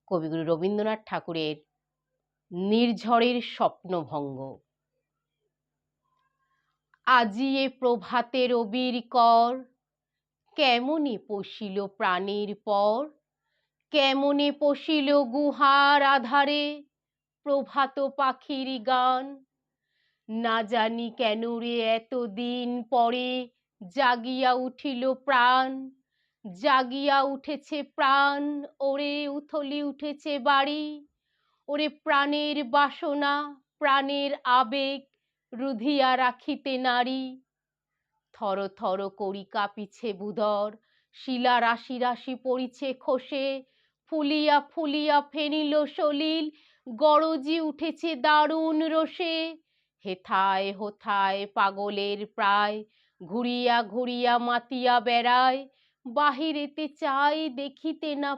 কবিগুরু রবীন্দ্রনাথ ঠাকুরের নির্ঝরের স্বপ্নভঙ্গ। আজি এ প্রভাতে রবির কর, কেমনে পশিল প্রাণের পর, কেমনে পশিল গুহার আধারে প্রভাত পাখির গান। না জানি কেন রে এতদিন পরে জাগিয়া উঠিল প্রাণ, জাগিয়া উঠেছে প্রাণ, ওরে উথলি উঠেছে বাড়ি, ওরে প্রাণের বাসনা প্রাণের আবেগ রুধিয়া রাখিতে নারী। থর থর করি কাঁপিছে ভূধর, শিলা রাশি রাশি পড়িছে খসে, ফুলিয়া ফুলিয়া ফেনিল সলিল, গরজি উঠেছে দারুণ রোষে। হেথায় হোথায় পাগলের প্রায়, ঘুরিয়া ঘুরিয়া মাতিয়া বেড়ায়, বাহিরেতে চাই দেখিতে না